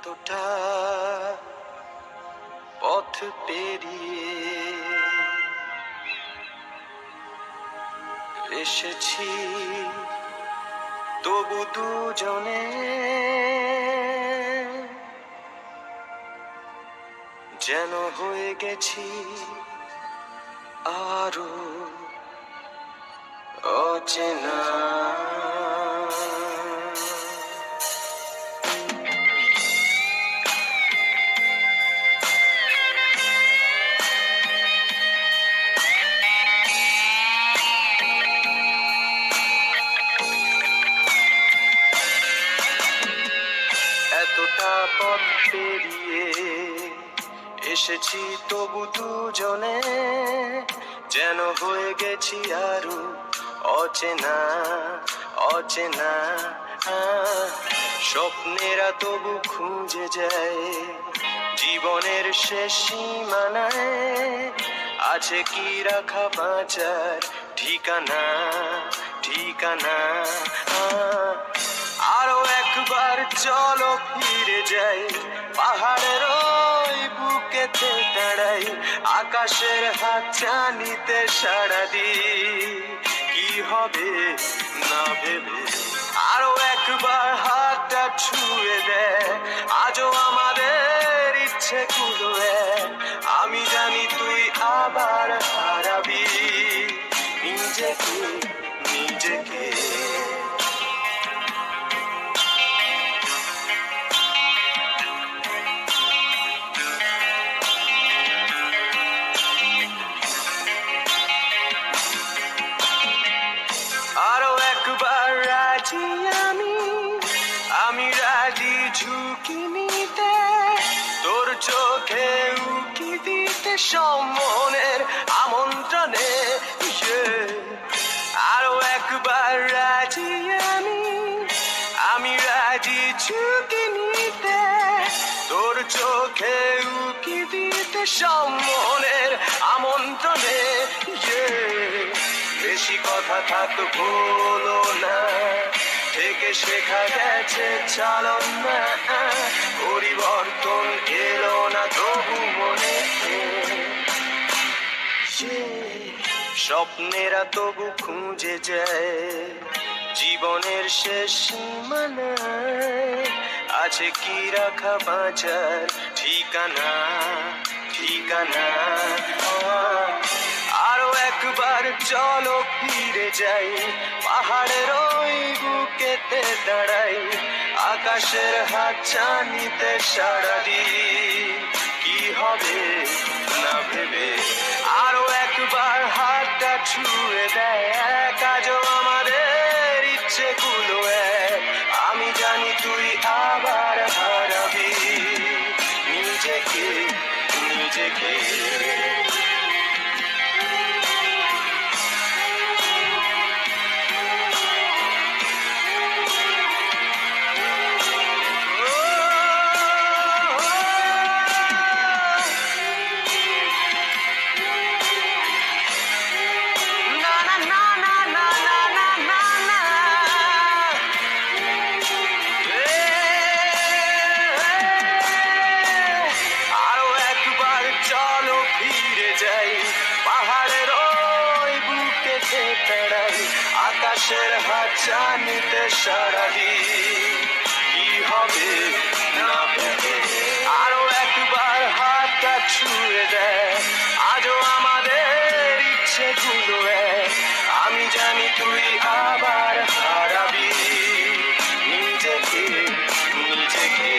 এতটা পথ পেরিয়ে এসেছি, তবু দুজনে যেন হয়ে গেছি আরো অচেনা। এতটা পথ পেরিয়ে এসেছি, তবু দুজনে যেন হয়ে গেছি আরো অচেনা অচেনা। স্বপ্নেরা তবু খুঁজে যায় জীবনের শেষ সীমানায়, আছে কি রাখা বাঁচার ঠিকানা ঠিকানা। আরো একবার চলো ফিরে যাই, পাহাড়ের ওই বুকেতে দাঁড়াই, আকাশের হাত চানিতে সাড়া দি কি হবে না ভেবে। আরো একবার হাতটা ছুঁয়ে দেয়, আজও আমাদের ইচ্ছে গুলো এক। আমি জানি তুই আবার হারাবি নিজেকে নিজেকে। আরো একবার রাজি আমি রাজি ঝুঁকি নিতে, তোর চোখে উকি দিতে সম্মনের আমন্ত্রণে। আরো একবার রাজি আমি রাজি ঝুঁকি নিতে, তোর চোখে উকি দিতে সম্মনের আমন্ত্রণে। বেশি কথা থাকতো বলো না, থেকে শেখা গেছে চালন না, পরিবর্তন এলো না তবু মনে। স্বপ্নেরা তবু খুঁজে যায় জীবনের শেষ সীমানায়, আছে কি রাখা বাঁচার ঠিকানা ঠিকানা। আরো একবার চলো ফিরে যাই, পাহাড়ের ওই বুকেতে দাঁড়াই, আকাশের হাত চানিতে সাড়া দি কি হবে না ভেবে। আরো একবার হাতটা ছুঁয়ে দেয়, আজও আমাদের ইচ্ছে গুলো এক। আমি জানি তুই আবার হারাবি নিজেকে নিজেকে। পাহাড়ের ওই বুকেতে দাঁড়াই, আকাশের হাত চানিতে সাড়া দি কি হবে না ভেবে। আরো একবার হাতটা ছুঁয়ে দেয়, আজও আমাদের ইচ্ছে গুলো এক। আমি জানি তুই আবার হারাবি নিজেকে নিজেকে।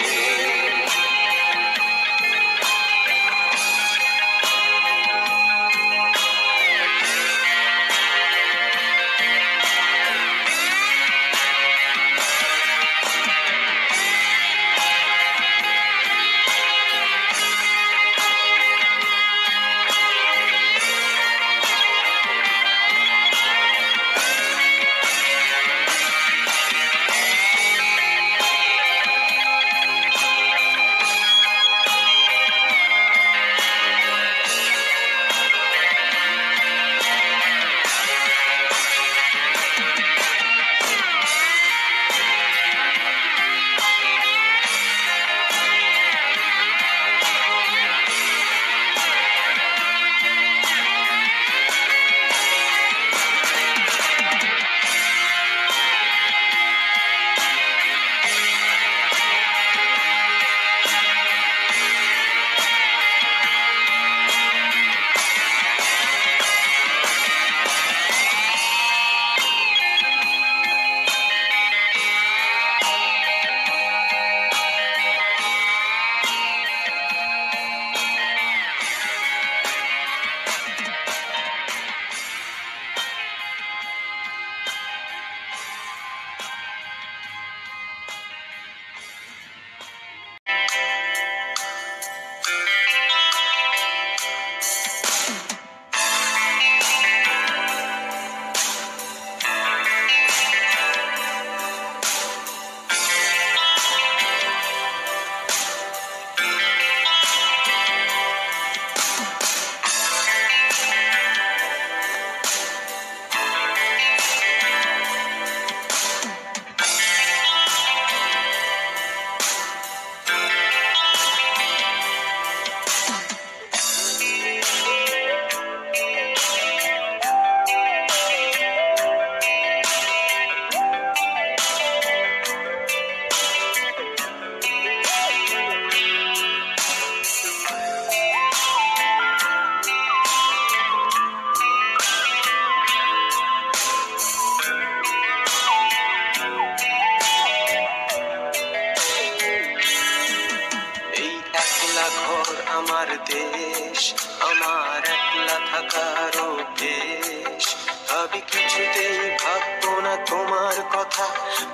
কিছুতেই ভাববো না তোমার কথা,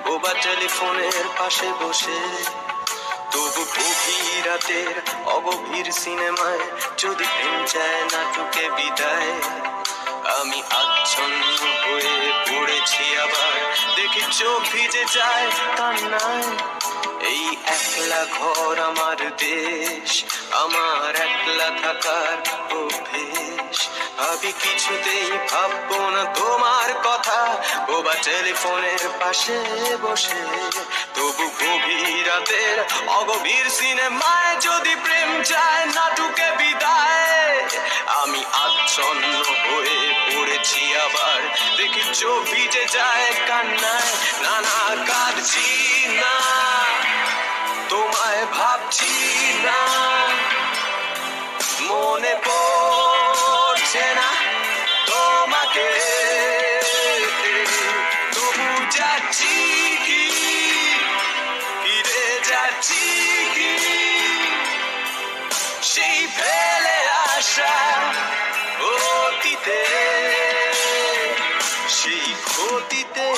বোবা টেলিফোনের পাশে বসে। তবু গভীর রাতের অগভীর সিনেমায় যদি প্রেম চায় নাটকে বিদায়, আমি আচ্ছন্ন হয়ে পড়েছি আবার, দেখি চোখ ভিজে যায় কান্নায়। এই একলা ঘর আমার দেশ, আমার একলা থাকার অভ্যেস। ভাবি কিছুতেই ভাববো না তোমার কথা, বোবা টেলিফোনের পাশে বসে। তবু গভীর রাতের অগভীর সিনেমায় যদি প্রেম চায় নাটুকে বিদায়, আমি আচ্ছন্ন হয়ে পড়েছি আবার, দেখি চোখ ভিজে যায় কান্নায়। না না কাঁদছি না, তোমায় ভাবছি না, মনে পড়ছে না তোমাকে। তবু যাচ্ছি কি, ফিরে যাচ্ছি কি সেই ফেলে আসা অতীতে, সেই ক্ষতিতে।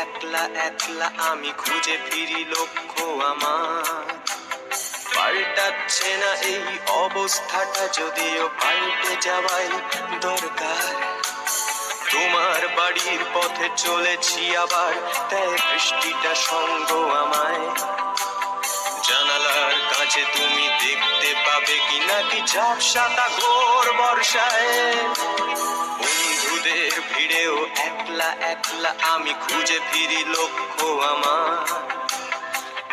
একলা একলা আমি খুঁজে ফিরি লক্ষ্য আমার, পাল্টাচ্ছে না এই অবস্থাটা, যদিও পাল্টে যাওয়াই দরকার। তোমার বাড়ির পথে চলেছি আবার, তাই বৃষ্টিটা সঙ্গ আমায়। জানালার কাছে তুমি দেখতে পাবে কি নাকি ঝাপসাটা ঘোর বর্ষায়। বন্ধুদের ভিড়েও একলা একলা আমি খুঁজে ফিরি লক্ষ্য আমার,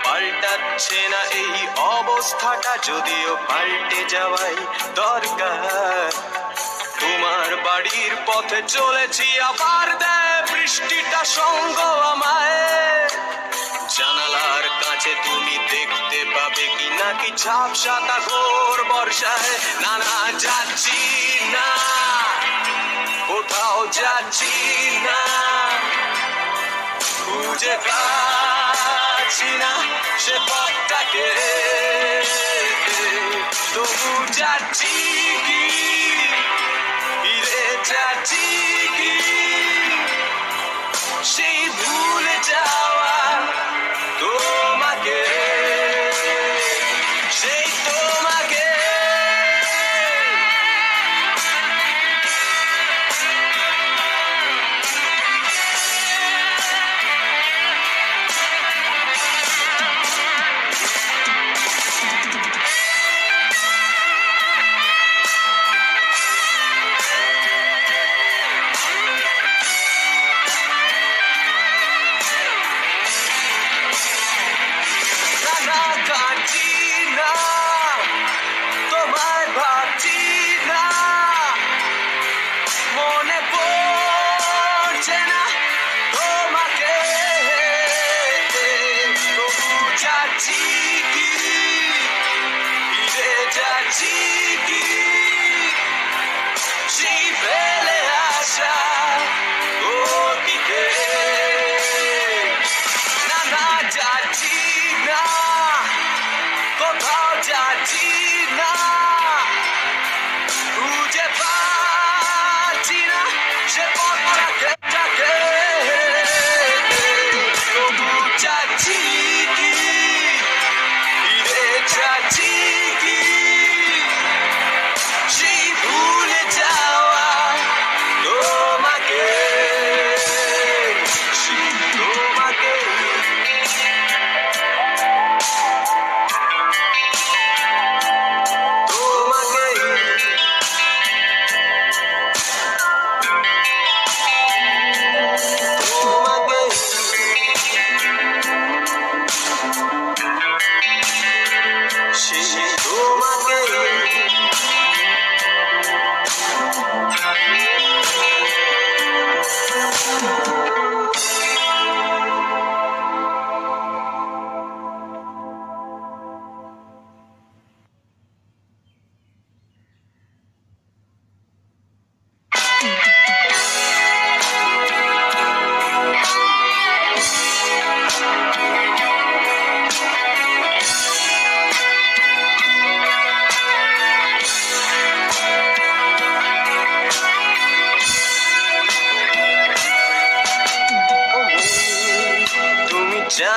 পাল্টাচ্ছে না এই অবস্থাটা, যদিও পাল্টে যাওয়াই দরকার। তোমার বাড়ির পথে চলেছি আবার, দেয় বৃষ্টিটা সঙ্গ আমায়। জানালার কাছে তুমি দেখতে পাবে কি নাকি ঝাপসাটা ঘোর বর্ষায়। না না যাচ্ছি না, কোথাও যাচ্ছি না, খুঁজে পাচ্ছি না সে পথটাকে। তবু যাচ্ছি কি, ফিরে যাচ্ছি কি সেই ভুলে যাওয়া তোমাকে, সেই তোমাকে।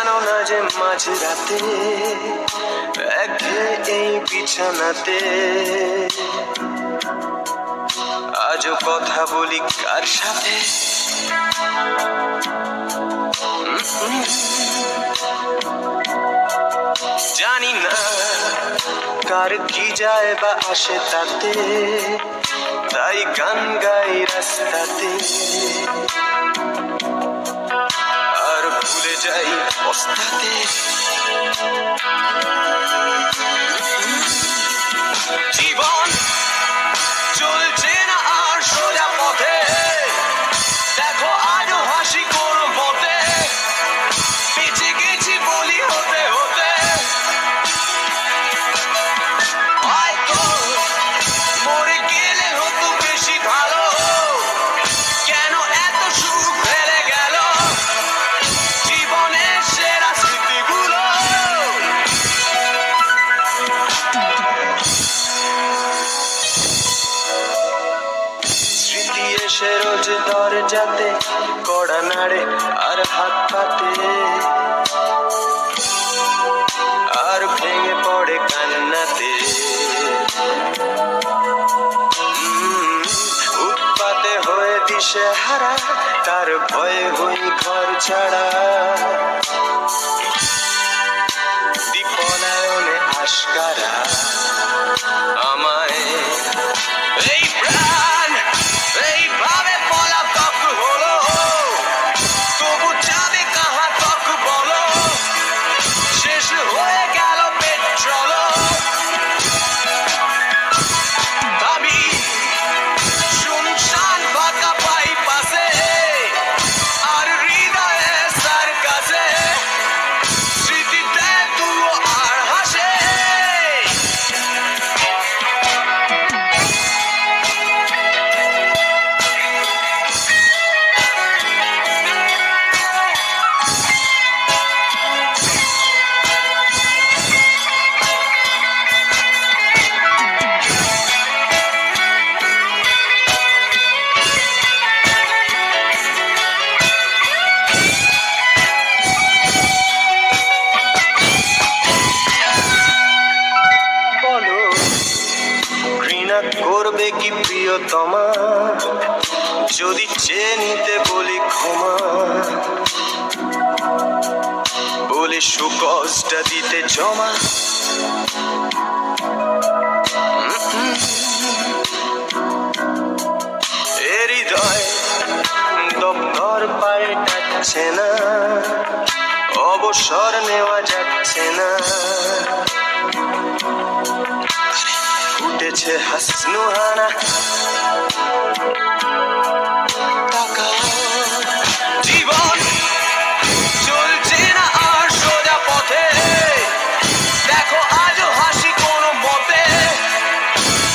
জানো না যে মাঝরাতে একঘেয়ে এই বিছানাতে আজও কথা বলি কার সাথে? জানি না কার কি যায় বা আসে তাতে, তাই গান গাই রাস্তাতে আর ভুলে যাই পস্তাতে। জীবন চলছে না আর সোজা পথে, দেখো আজও হাসি কোনো মতে, বেঁচে গেছি বলি হতে হতে। হয়তো মরে গেলে হতো বেশি ভালো, কেন এত সুখ ফেলে গেল জীবনের সেরা স্মৃতিগুলো। স্মৃতি এসে রোজ দরজাতে কড়া নাড়ে আর হাত পাতে, আর ভেঙে পড়ে কান্নাতে। উৎপাতে হয়ে দিশে হারা, তার ভয়ে হই ঘর ছাড়া। বিপলায়নে আশকারা আমায় এই প্রাণ এইভাবে পলাতক হলো, তবু যাবে কাহা তক বলো, শেষ হয়ে গেল পেট্রোল। ভাবি শুনশান ফাঁকা পাই পাশে, আর হৃদয়ে সার কাছে স্মৃতিতে তুও আর হাসে। বলো ঘৃণা করবে কি প্রিয়তমা, যদি চেয়ে নিতে বলি ক্ষমা, বলে সুকজটা দিতে জমা। এ হৃদয় দপ্তর পাল্টাচ্ছে না, অবসর নেওয়া যাচ্ছে না। উঠেছে হাসনুহানা টাকা। জীবন চলছে না আর সোজা পথে, দেখো আজও হাসি কোনো মতে,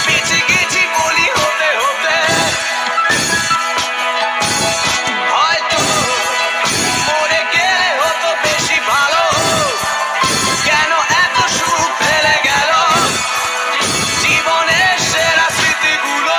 বেঁচে গেছি বলি হতে হতে। হয়তো মরে গেলে হতো বেশি ভালো, কেন এত সুখ ফেলে গেল জীবনের সেরা স্মৃতিগুলো।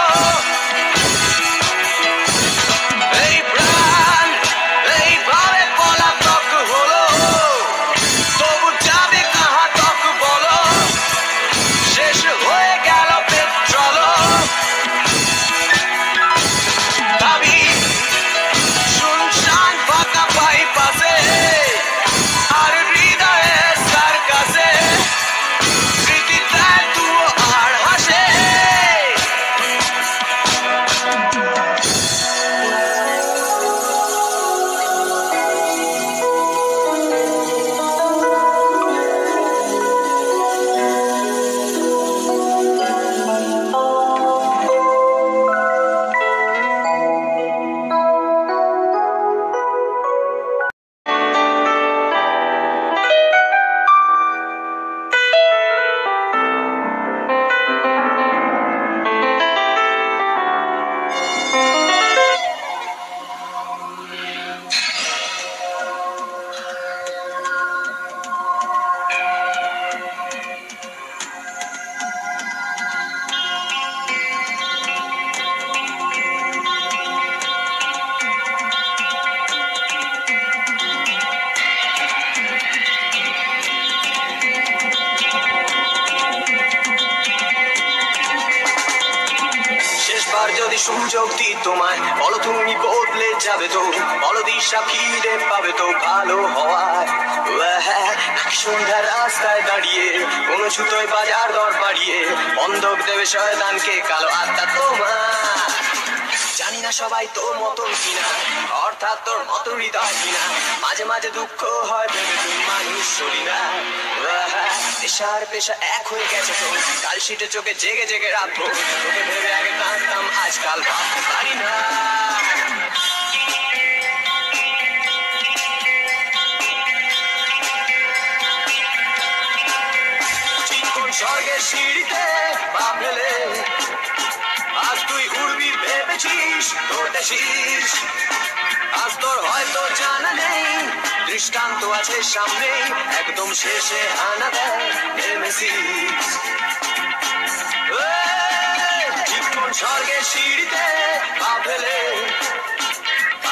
যদি সুযোগ দি তোমায়, বলো তুমি বদলে যাবে তো, বলো দিশা ফিরে পাবে তো ভালো হওয়ায়। সন্ধ্যা রাস্তায় দাঁড়িয়ে কোন ছুতোয় বাজার দর বাড়িয়ে বন্ধক দেবে শয়তানকে কালো আত্মা তোমার। জানি না সবাই তোর মতন কিনা, অর্থাৎ তোর মতো হৃদয় কিনা, মাঝে মাঝে দুঃখ হয় ভেবে তুই মানুষ সরি না। পেশার পেশা এক হয়ে গেছে তো, কাল শীতে চোখে জেগে জেগে রাখবো, তোকে ভেবে আগে কাঁদতাম আজকাল ভাবতে পারি না। স্বর্গের সিঁড়িতে পা ফেলে আজ তুই উড়বি ভেবেছিস তোরটা শীষ, আজ তোর হয়তো জানা নেই দৃষ্টান্ত আছে সামনে, একদম শেষে হানা দেয় নেমেসিস। স্বর্গের সিঁড়িতে পা ফেলে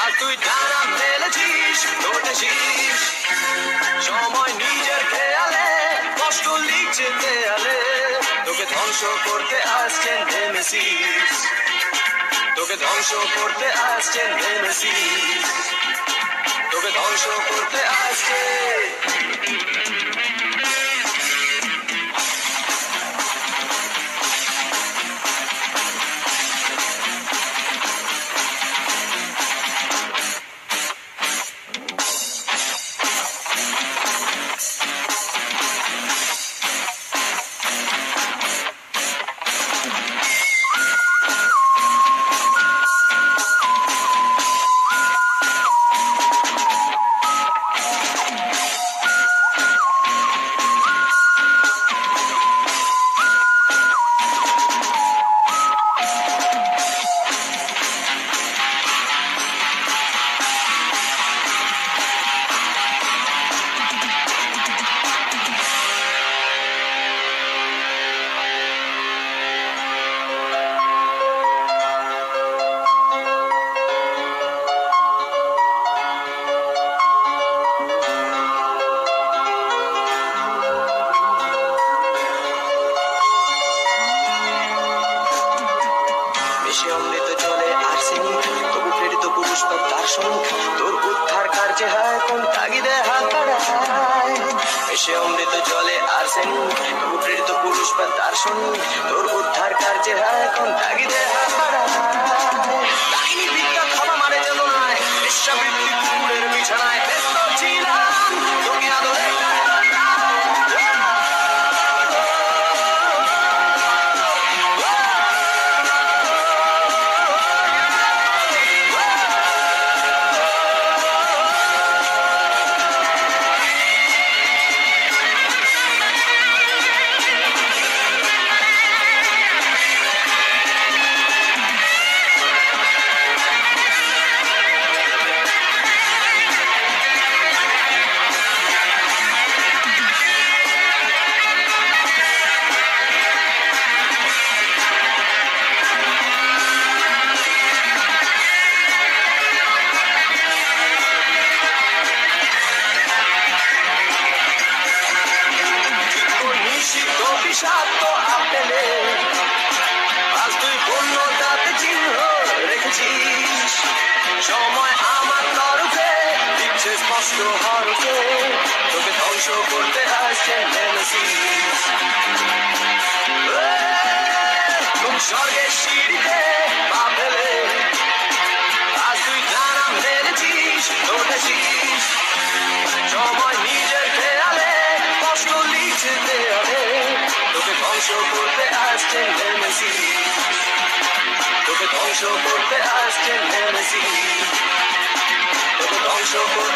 আজ তুই ডানা ফেলেছিস তোরটা শীষ, সময় নিজের খেয়ালে কষ্ট লিখছে দেয়ালে, তোকে ধ্বংস করতে আসছেন নেমেসিস, তোকে ধ্বংস করতে আসছেন নেমেসিস, তোকে ধ্বংস করতে আসছে। অমৃত জলে আর্সেনিক, তবু প্রেরিত পুরুষ বা দার্শনিক, তোর উদ্ধার কার্যে হয় কোন তাগিদে হাত বাড়ায়। এসে অমৃত জলে আর্সেনিক, তবু প্রেরিত পুরুষ বা দার্শনিক, তোর উদ্ধার কার্যে হয় কোন তাগিদে হাত বাড়ায়। কাহিনী বিদ্যা খাওয়া মানে যেন নয়, বেশ্যাবৃত্তি কুকুরের বিছানায় ব্যস্ত ছিলাম তোকে আদরে। বিষাক্ত আপেলে আজ তুই পূর্ণতাতে চিহ্ন রেখেছিস, সময় আমার তরফে দিচ্ছে স্পষ্ট হরফে, তোকে ধ্বংস করতে আসছে নেমেসিস। স্বর্গের সিঁড়িতে পা ফেলে আজ তুই ডানা মেলেছিস তোরটা শীষ, সময় নিজের খেয়ালে কষ্ট লিখছে দেয়ালে, তোকে ধ্বংস করতে আসছেন নেমেসিস, তোকে ধ্বংস করতে আসছেন নেমেসিস, তোকে ধ্বংস করতে